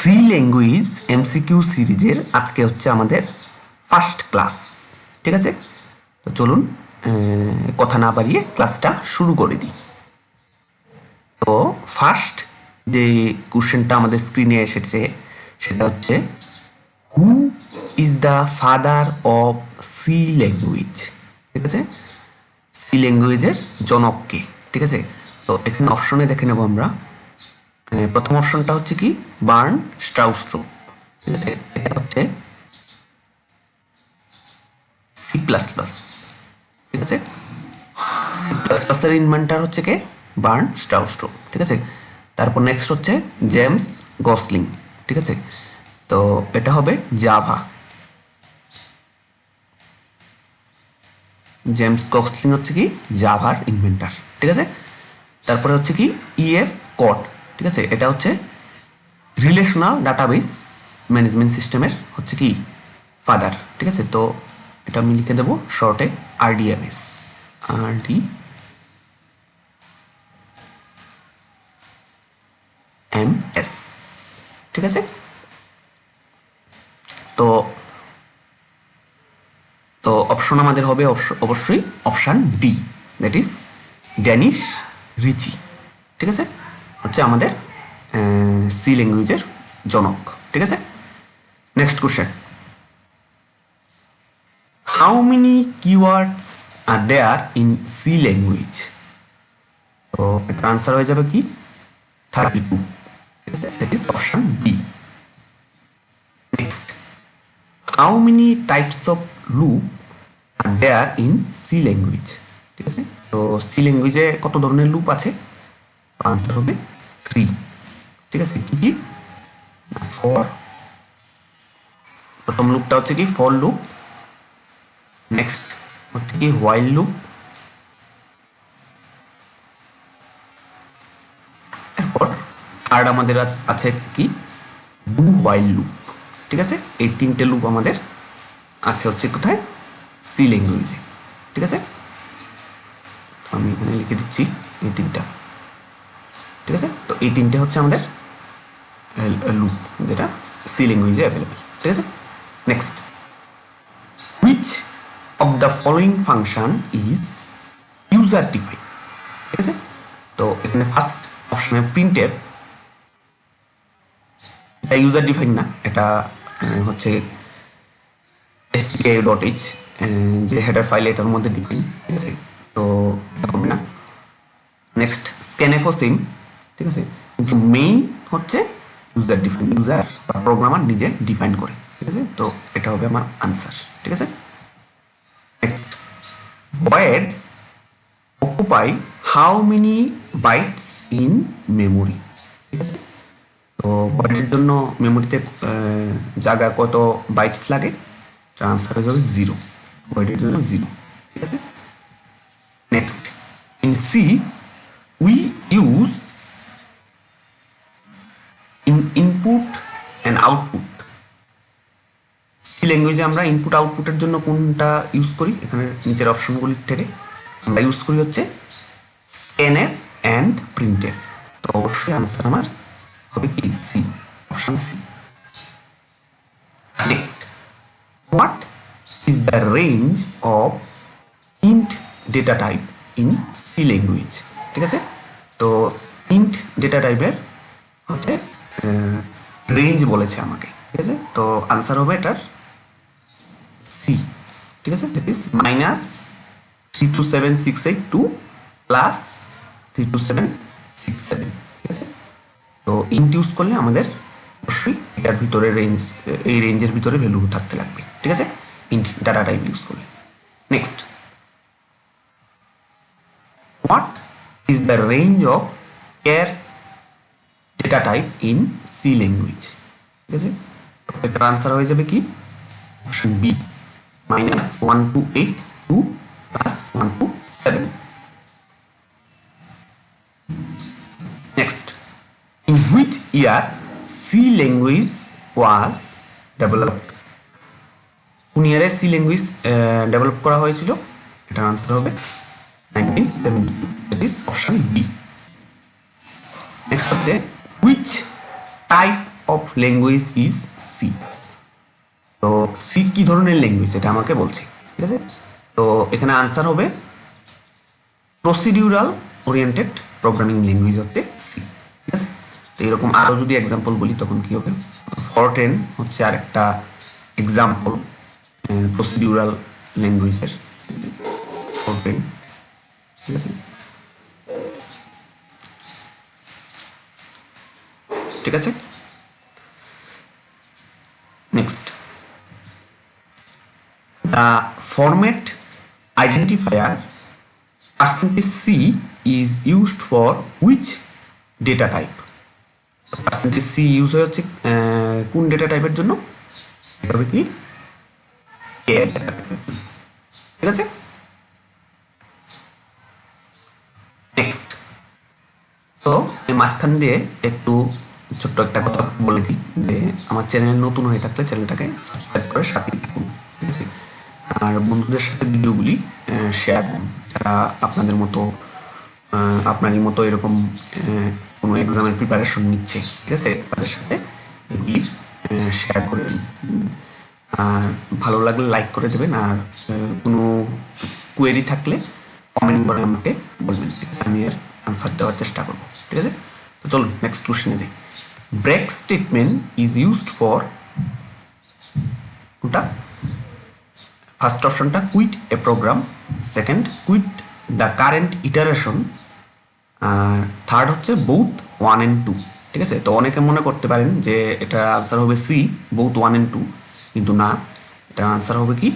C language MCQ সিরিজের আজকে হচ্ছে আমাদের ফার্স্ট ক্লাস। ঠিক আছে, তো চলুন কথা না বাড়িয়ে ক্লাসটা শুরু করে দিই। তো ফার্স্ট যে কোশ্চেনটা আমাদের স্ক্রিনে এসেছে সেটা হচ্ছে who is the father of C language. ঠিক আছে, সি ল্যাঙ্গুয়েজের জনক কে? ঠিক আছে, তো এখানে অপশনে দেখে নেব আমরা। প্রথম অপশনটা হচ্ছে কি বার্ন স্ট্রাউস্ট্রুপ। ঠিক আছে, এটা হচ্ছে সি প্লাস প্লাস। ঠিক আছে, সি প্লাস প্লাসের ইনভেন্টর হচ্ছে কে? বার্ন স্ট্রাউস্ট্রুপ। ঠিক আছে, তারপর নেক্সট হচ্ছে জেমস গসলিং। ঠিক আছে, তো এটা হবে জাভা। জেমস গসলিং হচ্ছে কি জাভার ইনভেন্টর। ঠিক আছে, তারপরে হচ্ছে কি ইএফ কড। ঠিক আছে, এটা হচ্ছে রিলেশনাল ডাটাবেস ম্যানেজমেন্ট সিস্টেমের হচ্ছে কি ফাদার। ঠিক আছে, তো এটা আমি লিখে দেবো শর্টে আরডিএমএস। আরডিএমএস। ঠিক আছে, তো তো অপশন আমাদের হবে অবশ্যই option D, that is Dennis Ritchie. ঠিক আছে, হচ্ছে আমাদের সি ল্যাঙ্গুয়েজের জনক। ঠিক আছে, next question, how many keywords are there in C language? তো এটার আনসার হয়ে যাবে কি 32। ঠিক আছে, that is option B. Next, how many types of loop are there in C language? ঠিক আছে, তো সি ল্যাঙ্গুয়েজে কত ধরনের লুপ আছে? আনসার হবে 3। ঠিক আছে, কি কি? ফর, প্রথম লুপটা হচ্ছে কি ফর লুপ। নেক্সট হচ্ছে কি হোয়াইল লুপ। তারপর থার্ড আমাদের আছে কি ডু হোয়াইল লুপ। ঠিক আছে, এই তিনটে লুপ আমাদের আছে হচ্ছে কোথায়? সি ল্যাঙ্গুয়েজে। ঠিক আছে, আমি এখানে লিখে দিচ্ছি এই তিনটা। ঠিক আছে, তো এই তিনটে হচ্ছে আমাদের লুপ যেটা সি ল্যাঙ্গুয়েজে অ্যাভেলেবল। ঠিক আছে, next, which of the following function is user define? ঠিক আছে, তো এখানে ফার্স্ট অপশনে প্রিন্টের, এটা ইউজার ডিফাইন না, এটা হচ্ছে stdio.h যে হেডার ফাইল এটার মধ্যে ডিফাইন। ঠিক আছে, তো এটা হবে না। নেক্সট স্ক্যানএফও সেম। ঠিক আছে, কিন্তু মেইন হচ্ছে ইউজার ডিফাইন, ইউজার বা প্রোগ্রামার নিজে ডিফাইন করে। ঠিক আছে, তো এটা হবে আমার আনসার। ঠিক আছে, next, void occupy how many bytes in memory? ঠিক আছে, তো ভয়েডের জন্য মেমোরিতে জায়গা কত বাইটস লাগে? আনসার হয়ে যাবে 0, ভয়েডের জন্য 0। ঠিক আছে, next, in C we use input and output. C ল্যাঙ্গুয়েজে আমরা ইনপুট আউটপুটের জন্য কোনটা ইউজ করি? এখানে নিচের অপশনগুলির থেকে আমরা ইউজ করি হচ্ছে স্ক্যানএফ অ্যান্ড প্রিন্টএফ। তো অবশ্যই আনসার আমার হবে কি C, option C. Next, what is the range of int data type in C language? ঠিক আছে, তো ইন্ট ডেটা টাইপের হচ্ছে রেঞ্জ বলেছে আমাকে। ঠিক আছে, তো আনসার হবে এটার সি। ঠিক আছে, দ্যাট ইজ -32768 প্লাস 32767। ঠিক আছে, তো ইন্ট ইউজ করলে আমাদের অবশ্যই এটার ভিতরে রেঞ্জ, এই রেঞ্জের ভিতরে ভ্যালু থাকতে লাগবে। ঠিক আছে, ইন্ট ডাটা টাইপ ইউজ করলে। Next, what is the range of char data type in C language? ঠিক আছে, এটার আনসার হয়ে যাবে কি option B, -1282 plus 127। Next, in which year C language was developed? কোন ইয়ারে সি ল্যাঙ্গুয়েজ ডেভেলপ করা হয়েছিল? এটার আনসার হবে 1972, that is option B. Next হচ্ছে which type of language is C. তো সি কি ধরনের ল্যাঙ্গুয়েজ এটা আমাকে বলছে, ঠিক আছে। তো এখানে আনসার হবে প্রসিডিউরাল ওরিয়েন্টেড প্রোগ্রামিং ল্যাঙ্গুয়েজ হচ্ছে সি, ঠিক আছে। তো এরকম আরও যদি এক্সাম্পল বলি তখন কি হবে, ফরট্রেন হচ্ছে আর একটা এক্সাম্পল প্রসিডিউরাল ল্যাঙ্গুয়েজের, ফরট্রেন, ঠিক আছে। ঠিক আছে, next, the format identifier % c is used for which data type? % c use হচ্ছে কোন ডেটা টাইপের জন্য, এটা হবে কি এর, ঠিক আছে। নেক্সট, তো এই মাঝখান দিয়ে একটু ছোট্ট একটা কথা বলে দিই যে আমার চ্যানেল নতুন হয়ে থাকলে চ্যানেলটাকে সাবস্ক্রাইব করে সাথে থাকুন, ঠিক আছে। আর বন্ধুদের সাথে ভিডিওগুলি শেয়ার করুন, যারা আপনাদের মতো আপনারই মতো এরকম কোনো এক্সামের প্রিপারেশন নিচ্ছে, ঠিক আছে, তাদের সাথে এগুলি শেয়ার করে দিন। আর ভালো লাগলে লাইক করে দেবেন, আর কোনো কোয়েরি থাকলে কমেন্ট করে আমাকে বলবেন, ঠিক আছে, আমি এর আনসার দেওয়ার চেষ্টা করবো, ঠিক আছে। তো চলুন নেক্সট কোশ্চেনে যাই। Break statement is used for কোনটা, ফার্স্ট অপশনটা quit a program, second quit the current iteration, আর থার্ড হচ্ছে বোথ 1 and 2, ঠিক আছে। তো অনেকে মনে করতে পারেন যে এটা আনসার হবে সি, বোথ 1 and 2, কিন্তু না, এটা আনসার হবে কি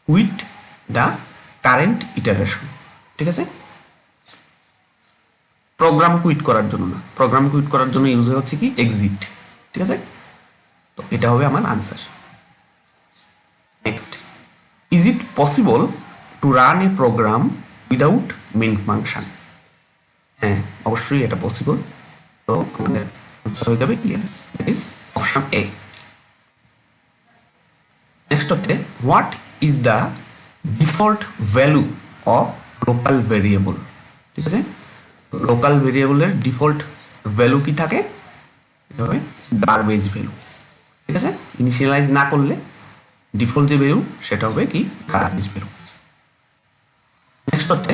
কুইট দ্য কারেন্ট ইটারেশন, ঠিক আছে। প্রোগ্রাম কুইট করার জন্য না, প্রোগ্রাম কুইট করার জন্য ইউজ হচ্ছে কি এক্সিট, ঠিক আছে। তো এটা হবে আমার answer. Next, is it possible to run a program without main function? হ্যাঁ, অবশ্যই এটা পসিবল। তো আমাদের আনসার হয়ে যাবে yes, that is option A. Next হচ্ছে what is the default value of local variable, ঠিক আছে। লোকাল ভেরিয়েবলের ডিফল্ট ভ্যালু কি থাকে, এটা হবে গার্বেজ ভ্যালু, ঠিক আছে। ইনিশিয়ালাইজ না করলে ডিফল্ট যে ভ্যালু সেটা হবে কি গার্বেজ ভ্যালু। নেক্সট হচ্ছে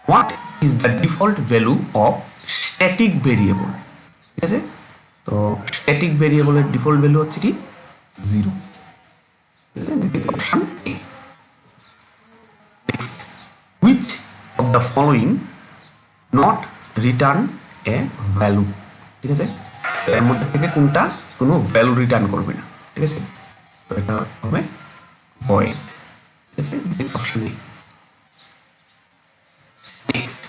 what is the default value of static variable, ঠিক আছে। তো স্ট্যাটিক ভেরিয়েবলের ডিফল্ট ভ্যালু হচ্ছে কি 0, option A. Next, which of the following not return a value, ঠিক আছে। তো এর মধ্যে থেকে কোনটা কোনো ভ্যালু রিটার্ন করবে না, ঠিক আছে। তো এটা হবে ভয়েড, ঠিক আছে, option A. Next,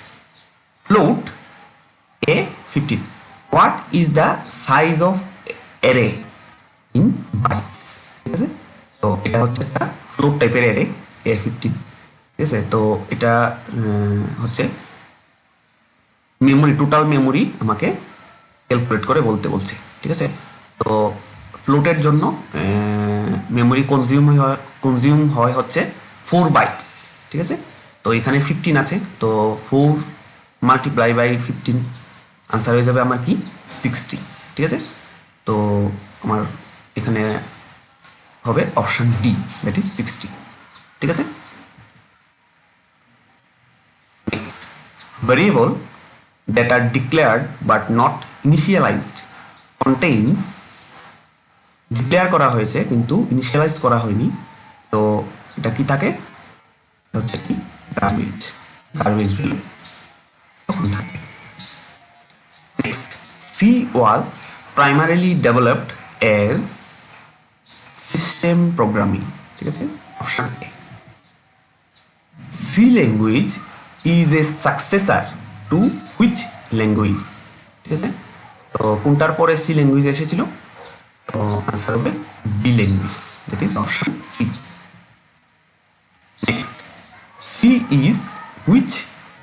float A15, what is the size of array in bytes, ঠিক আছে। তো এটা হচ্ছে একটা ফ্লোট টাইপের অ্যারে A15, ঠিক আছে। তো এটা হচ্ছে মেমোরি, টোটাল মেমোরি আমাকে ক্যালকুলেট করে বলতে বলছে, ঠিক আছে। তো ফ্লোটের জন্য মেমোরি কনজিউম হয় হচ্ছে 4 বাইটস, ঠিক আছে। তো এখানে 15 আছে, তো 4 মাল্টিপ্লাই বাই 15, আনসার হয়ে যাবে আমার কি 60, ঠিক আছে। তো আমার এখানে হবে অপশন ডি, দ্যাট ইজ 60, ঠিক আছে। Variable that are declared but not initialized contains, declare করা হয়েছে কিন্তু ইনিশিয়ালাইজ করা হয়নি, তো এটা কি থাকে, এটা হচ্ছে কি গার্বেজ ভ্যালু তখন থাকে। Next, C was primarily developed as system programming, ঠিক আছে, option A. C language is a successor to which language, ঠিক আছে। তো কোনটার পরে সি ল্যাঙ্গুয়েজ এসেছিল, তো আনসার হবে B language, that is option C. Next, C is which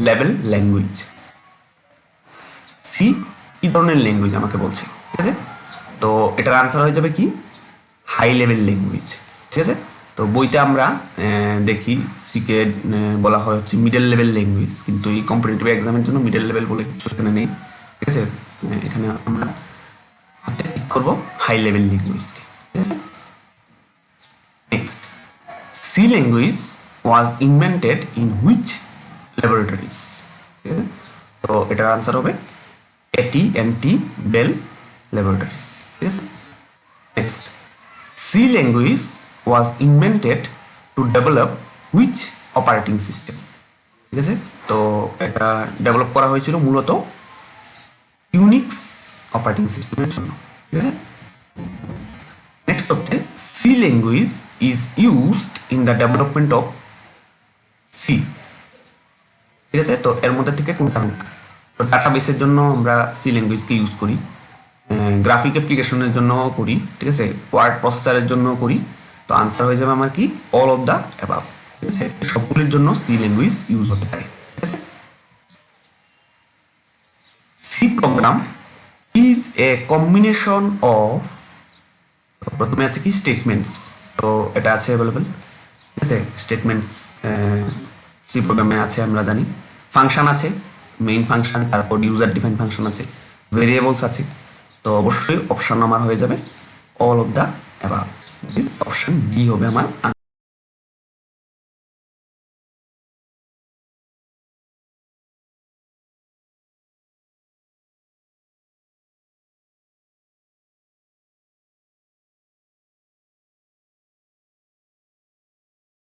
level language? C কি ধরনের ল্যাঙ্গুয়েজ আমাকে বলছে, ঠিক আছে। তো এটার আনসার হয়ে যাবে কি হাই লেভেল ল্যাঙ্গুয়েজ, ঠিক আছে। তো বইটা আমরা দেখি সিকে বলা হয় হচ্ছে মিডল লেভেল ল্যাঙ্গুয়েজ, কিন্তু এই কম্পিটিটিভ এক্সামের জন্য মিডল লেভেল বলে কিছু এখানে নেই, ঠিক আছে। এখানে আমরা করবো হাই লেভেল ল্যাঙ্গুয়েজকে, ঠিক আছে। Next, C language was invented in which laboratories, ঠিক আছে। তো এটার আনসার হবে AT&T বেল ল্যাবরেটরিজ, ঠিক আছে। Next, C language was invented to develop which operating system, ঠিক আছে। তো এটা ডেভেলপ করা হয়েছিল মূলত ইউনিক্স অপারেটিং সিস্টেমের জন্য, ঠিক আছে। নেক্সট হচ্ছে C language is used in the development of C, ঠিক আছে। তো এর মধ্যে থেকে কোনটা? তো ডাটাবেসের জন্য আমরা সি ল্যাঙ্গুয়েজকে ইউজ করি, গ্রাফিক অ্যাপ্লিকেশনের জন্য করি, ঠিক আছে, ওয়ার্ড প্রসেসরের জন্য করি। তো আনসার হয়ে যাবে আমার কি অল অফ দ্য অ্যাবাভ, ঠিক আছে। সবগুলির জন্য সি ল্যাঙ্গুয়েজ ইউজ হতে পারে, ঠিক আছে। C program is a combination of, প্রথমে আছে কি স্টেটমেন্টস, তো এটা আছে অ্যাভেলেবেল, ঠিক আছে। স্টেটমেন্টস সি প্রোগ্রামে আছে আমরা জানি, ফাংশন আছে, মেইন ফাংশন, তারপর ইউজার ডিফাইন ফাংশন আছে, ভেরিয়েবলস আছে। তো অবশ্যই অপশন আমার হয়ে যাবে all of the above, option D হবে আমার।